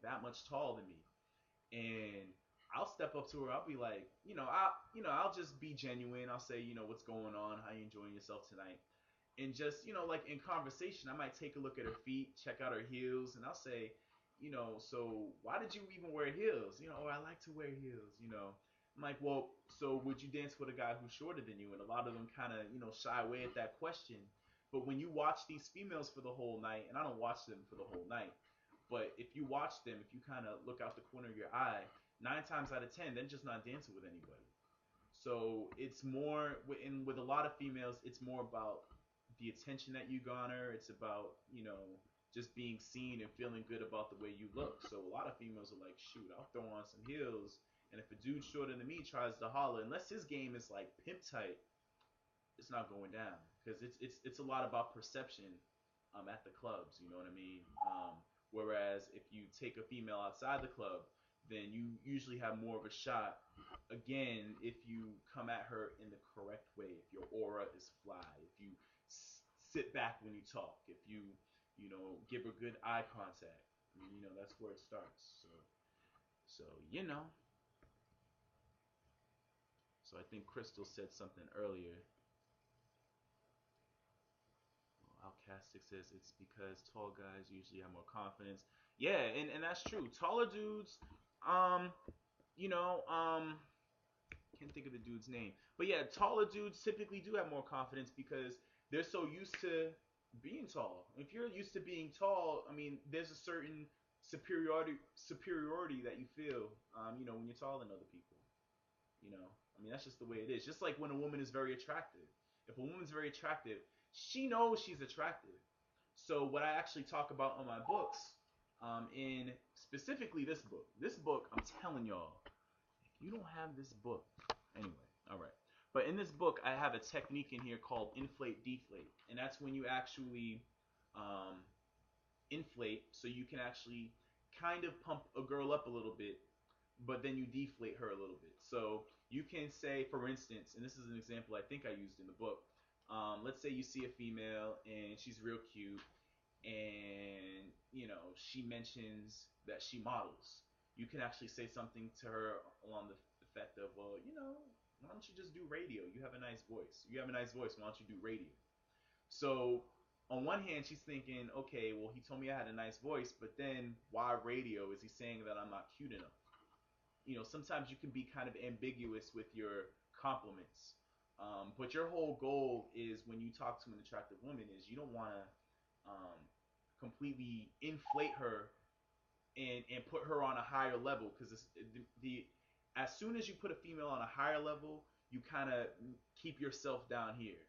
that much taller than me, and I'll step up to her. I'll be like, I'll just be genuine. I'll say, what's going on? How you enjoying yourself tonight? And just, like in conversation, I might take a look at her feet, check out her heels, and I'll say, so why did you even wear heels? Oh, I like to wear heels. I'm like, well, so would you dance with a guy who's shorter than you? And a lot of them kind of, shy away at that question. But when you watch these females for the whole night, and I don't watch them for the whole night, but if you watch them, if you kind of look out the corner of your eye, 9 times out of 10, they're just not dancing with anybody. So it's more with a lot of females, it's more about the attention that you garner. It's about just being seen and feeling good about the way you look. So a lot of females are like, shoot, I'll throw on some heels, and if a dude shorter than me tries to holler, unless his game is like pimp tight, it's not going down because it's a lot about perception at the clubs. You know what I mean? Whereas if you take a female outside the club, then you usually have more of a shot. Again, if you come at her in the correct way, if your aura is fly, if you sit back when you talk, if give her good eye contact, that's where it starts. So you know. So I think Crystal said something earlier. Alcastic says it's because tall guys usually have more confidence. Yeah, and that's true. Taller dudes, um, you know, um, can't think of the dude's name, but yeah, taller dudes typically do have more confidence because they're so used to being tall. If you're used to being tall, I mean, there's a certain superiority that you feel, when you're taller than other people. I mean, that's just the way it is. Just like when a woman is very attractive. If a woman's very attractive, she knows she's attractive. So what I actually talk about on my books, in specifically this book, I'm telling y'all, if you don't have this book, anyway, all right. But in this book, I have a technique in here called inflate deflate, and that's when you actually um, inflate, so you can actually kind of pump a girl up a little bit, but then you deflate her a little bit. So you can say, for instance, and this is an example I think I used in the book. Let's say you see a female and she's real cute, and she mentions that she models. You can actually say something to her along the effect of, well, why don't you just do radio? You have a nice voice. You have a nice voice. Why don't you do radio? So on one hand, she's thinking, okay, well, he told me I had a nice voice, but then why radio? Is he saying that I'm not cute enough? Sometimes you can be kind of ambiguous with your compliments. But your whole goal is when you talk to an attractive woman is you don't want to completely inflate her and put her on a higher level because the as soon as you put a female on a higher level, you kind of keep yourself down here.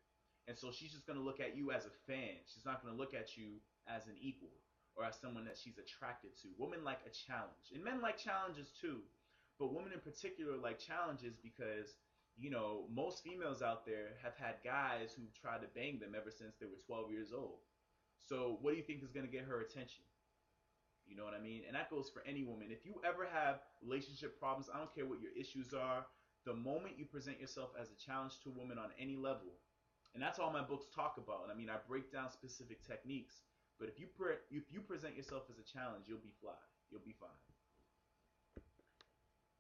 And so she's just going to look at you as a fan. She's not going to look at you as an equal or as someone that she's attracted to. Women like a challenge. And men like challenges too. But women in particular like challenges because, most females out there have had guys who tried to bang them ever since they were 12 years old. So what do you think is going to get her attention? You know what I mean? And that goes for any woman. If you ever have relationship problems, I don't care what your issues are, the moment you present yourself as a challenge to a woman on any level, and that's all my books talk about. I mean, I break down specific techniques, but if you present yourself as a challenge, you'll be fly. You'll be fine.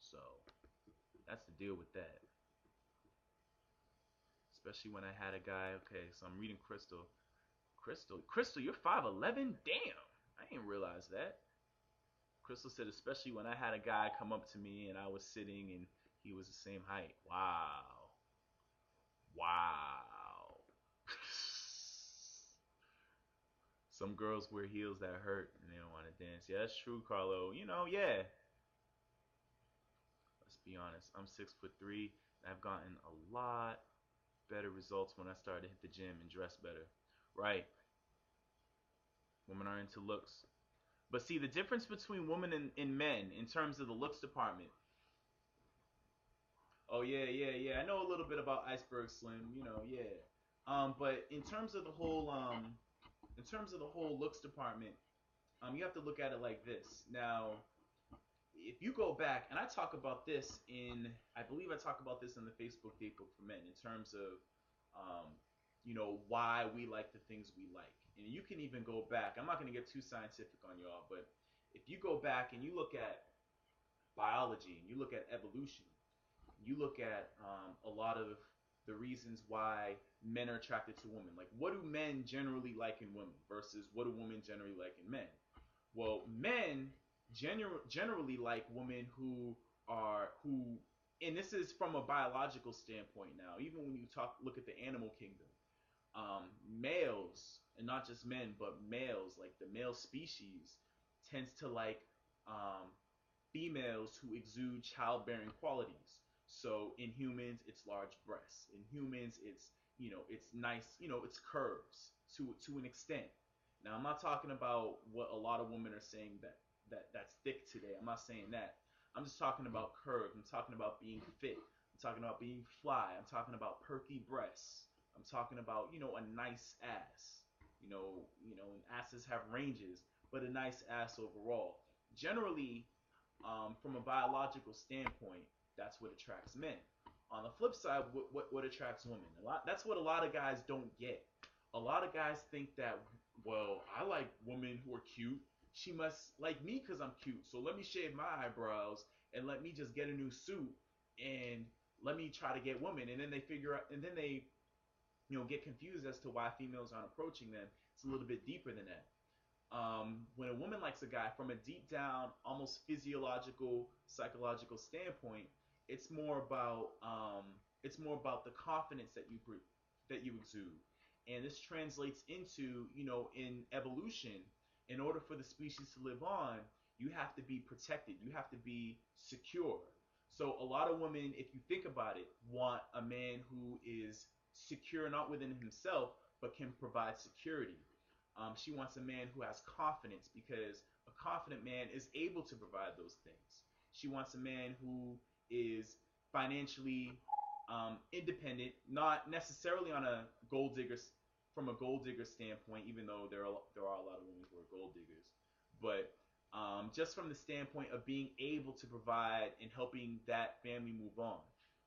So that's the deal with that. Especially when I had a guy. Okay, so I'm reading Crystal. Crystal, you're 5'11". Damn, I didn't realize that. Crystal said, especially when I had a guy come up to me and I was sitting and he was the same height. Wow. Wow. Some girls wear heels that hurt and they don't want to dance. Yeah, that's true, Carlo. Yeah. Let's be honest. I'm 6'3", and I've gotten a lot better results when I started to hit the gym and dress better. Right. Women are into looks. But see, the difference between women and men in terms of the looks department. Oh yeah, yeah, yeah. I know a little bit about Iceberg Slim. Yeah. But in terms of the whole looks department, you have to look at it like this. Now, if you go back, and I believe I talk about this in the Facebook Datebook for Men, in terms of, why we like the things we like. And you can even go back. I'm not going to get too scientific on y'all, but if you go back and you look at biology and you look at evolution, you look at a lot of the reasons why men are attracted to women. Like, what do men generally like in women versus what do women generally like in men? Well, men generally like women who, and this is from a biological standpoint now. Even when you look at the animal kingdom, males, and not just men, but males, like the male species, tends to like um, females who exude childbearing qualities. So in humans, it's large breasts. In humans, it's nice, it's curves to an extent. Now I'm not talking about what a lot of women are saying that's thick today. I'm not saying that. I'm just talking about curves. I'm talking about being fit. I'm talking about being fly. I'm talking about perky breasts. I'm talking about a nice ass. And asses have ranges, but a nice ass overall. Generally, from a biological standpoint, that's what attracts men. On the flip side, what attracts women? That's what a lot of guys don't get. A lot of guys think that, well, I like women who are cute. She must like me because I'm cute. So let me shave my eyebrows and let me just get a new suit and let me try to get women. And then they figure out, and then they, get confused as to why females aren't approaching them. It's a little bit deeper than that. When a woman likes a guy from a deep down, almost physiological, psychological standpoint, it's more about the confidence that you exude, and this translates into in evolution. In order for the species to live on, you have to be protected. You have to be secure. So a lot of women, if you think about it, want a man who is secure not within himself but can provide security. She wants a man who has confidence because a confident man is able to provide those things. She wants a man who is financially independent, not necessarily on a gold digger from a gold digger standpoint, even though there are a lot of women who are gold diggers, but just from the standpoint of being able to provide and helping that family move on.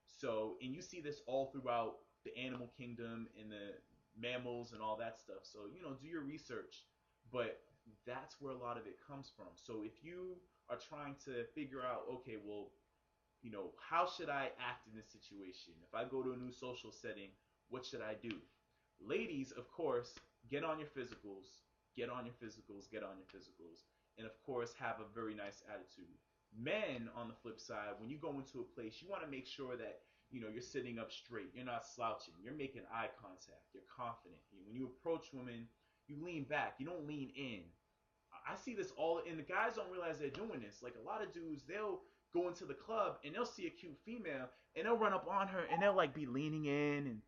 So, and you see this all throughout the animal kingdom and the mammals and all that stuff. So, do your research. But that's where a lot of it comes from. So if you are trying to figure out, okay, well, how should I act in this situation? If I go to a new social setting, what should I do? Ladies, of course, get on your physicals, get on your physicals, get on your physicals, and of course, have a very nice attitude. Men, on the flip side, when you go into a place, you want to make sure that you're sitting up straight, you're not slouching, you're making eye contact, you're confident. When you approach women, you lean back, you don't lean in. I see this all, and the guys don't realize they're doing this. Like a lot of dudes, they'll go into the club and they'll see a cute female and they'll run up on her and they'll like be leaning in and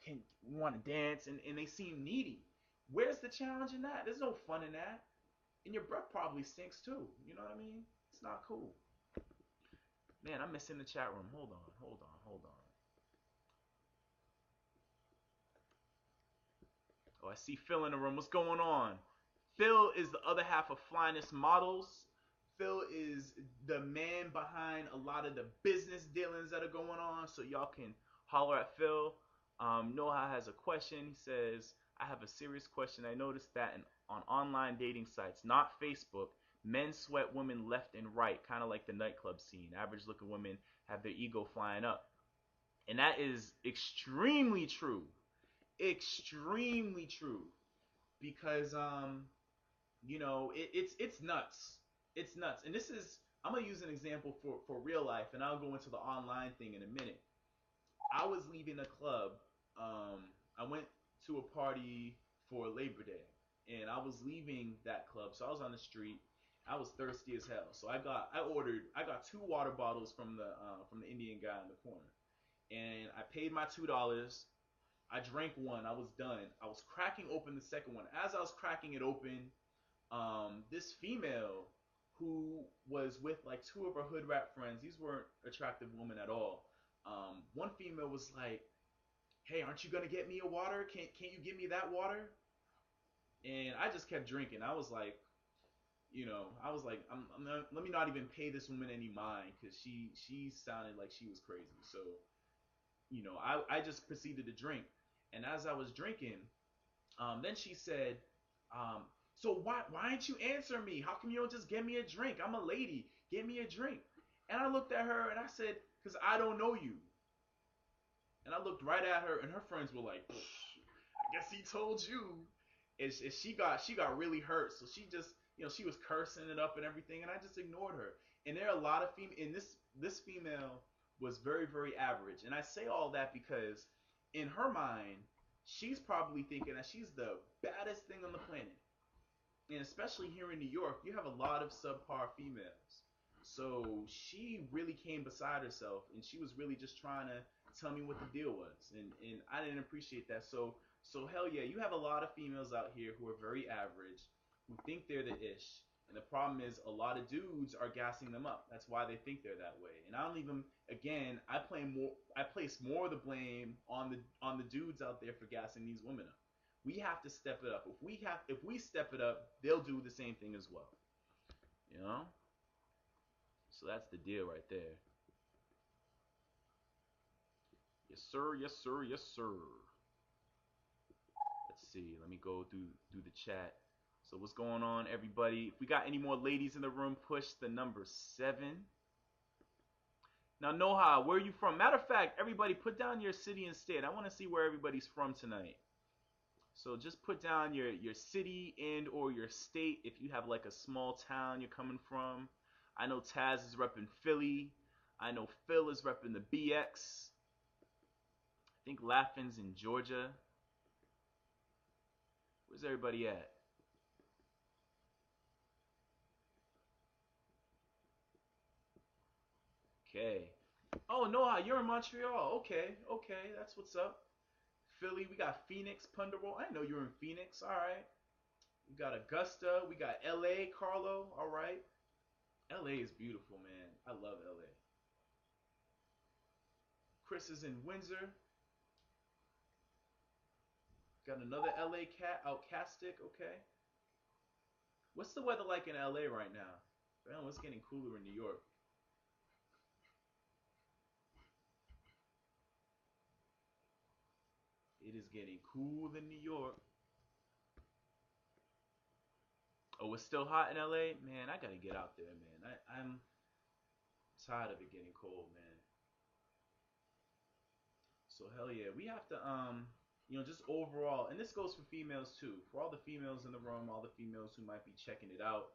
can want to dance and they seem needy. Where's the challenge in that? There's no fun in that, and your breath probably stinks too. You know what I mean? It's not cool. Man, I'm missing the chat room. Hold on, hold on, hold on. Oh, I see Phil in the room. What's going on? Phil is the other half of Flyness Models. Phil is the man behind a lot of the business dealings that are going on. So y'all can holler at Phil. Noah has a question. He says, I have a serious question. I noticed that on online dating sites, not Facebook, men sweat women left and right, kind of like the nightclub scene. Average looking women have their ego flying up. And that is extremely true. Extremely true. Because it's nuts. It's nuts. And this is, I'm gonna use an example for real life, and I'll go into the online thing in a minute. I was leaving a club. I went to a party for Labor Day, and I was leaving that club, so I was on the street. I was thirsty as hell, so I got 2 water bottles from the Indian guy in the corner, and I paid my $2. I drank one. I was done. I was cracking open the second one. As I was cracking it open, this female who was with like 2 of her hood rat friends, these weren't attractive women at all. One female was like, "Hey, aren't you gonna get me a water? Can't you give me that water?" And I just kept drinking. I was like, let me not even pay this woman any mind because she sounded like she was crazy. So, I just proceeded to drink. And as I was drinking, then she said, um, So why didn't you answer me? How come you don't just get me a drink? I'm a lady. Get me a drink. And I looked at her and I said, because I don't know you. And I looked right at her, and her friends were like, I guess he told you. And she got really hurt. So she just, she was cursing it up and everything, and I just ignored her. And there are a lot of female, and this female was very, very average. And I say all that because in her mind, she's probably thinking that she's the baddest thing on the planet. And especially here in New York, you have a lot of subpar females. So she really came beside herself, and she was really just trying to tell me what the deal was, and I didn't appreciate that. So hell yeah, you have a lot of females out here who are very average, who think they're the ish, and the problem is a lot of dudes are gassing them up. That's why they think they're that way. And I don't even, again, I place more of the blame on the dudes out there for gassing these women up. We have to step it up. If we step it up, they'll do the same thing as well. You know? So that's the deal right there. Yes, sir. Yes, sir. Yes, sir. Let's see. Let me go through the chat. So what's going on, everybody? If we got any more ladies in the room, push the number 7. Now, Noha, where are you from? Matter of fact, everybody, put down your city and state. I want to see where everybody's from tonight. So just put down your city and or your state if you have like a small town you're coming from. I know Taz is repping Philly. I know Phil is repping the BX. I think Laughing's in Georgia. Where's everybody at? Okay. Oh, Noah, you're in Montreal. Okay, that's what's up. Philly, we got Phoenix, Punderwall. I know you're in Phoenix. All right. We got Augusta. We got LA, Carlo. All right. LA is beautiful, man. I love LA. Chris is in Windsor. Got another LA cat out Castic. Okay. What's the weather like in LA right now? Well, it's getting cooler in New York. It is getting cool in New York. Oh, it's still hot in LA? Man, I gotta get out there, man. I'm tired of it getting cold, man. So hell yeah, we have to just overall, and this goes for females too. For all the females in the room, all the females who might be checking it out,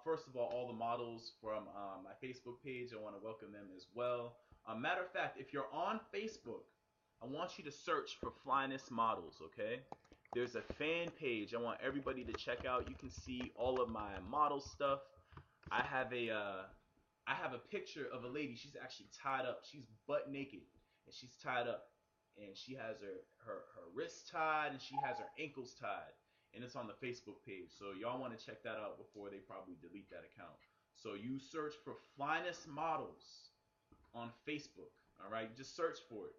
first of all the models from my Facebook page, I want to welcome them as well. Matter of fact, if you're on Facebook, I want you to search for Flyness Models, okay? There's a fan page I want everybody to check out. You can see all of my model stuff. I have a picture of a lady. She's actually tied up. She's butt naked, and she's tied up, and she has her wrists tied, and she has her ankles tied, and it's on the Facebook page. So y'all want to check that out before they probably delete that account. So you search for Flyness Models on Facebook. All right, you just search for it.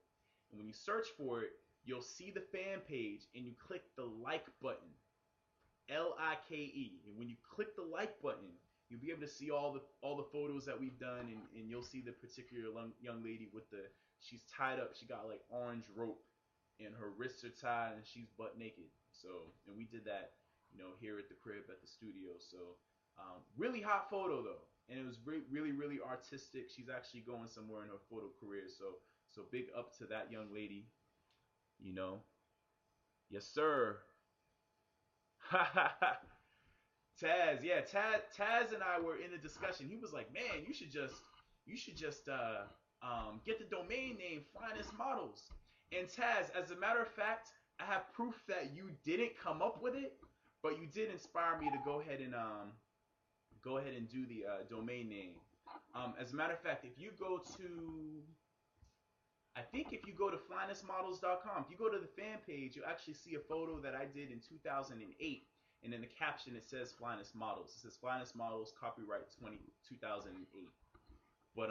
And when you search for it, you'll see the fan page, and you click the like button, LIKE. And when you click the like button, you'll be able to see all the photos that we've done, and you'll see the particular young lady with she's tied up. She got like orange rope, and her wrists are tied, and she's butt naked. So, and we did that, here at the crib at the studio. So, really hot photo though, and it was really, really artistic. She's actually going somewhere in her photo career. So big up to that young lady. Yes, sir. Taz, yeah, Taz and I were in a discussion. He was like, "Man, you should just get the domain name Flyness Models." And Taz, as a matter of fact, I have proof that you didn't come up with it, but you did inspire me to go ahead and do the domain name. As a matter of fact, if you go to flynessmodels.com, if you go to the fan page, you'll actually see a photo that I did in 2008. And in the caption, it says Flyness Models. It says Flyness Models, copyright 2008. But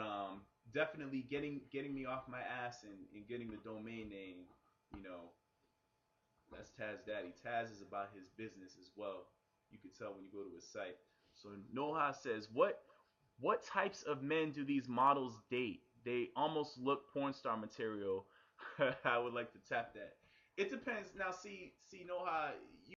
definitely getting me off my ass and getting the domain name, that's Taz Daddy. Taz is about his business as well. You can tell when you go to his site. So Noha says, what types of men do these models date? They almost look porn star material. I would like to tap that. It depends. Now, see, Noha,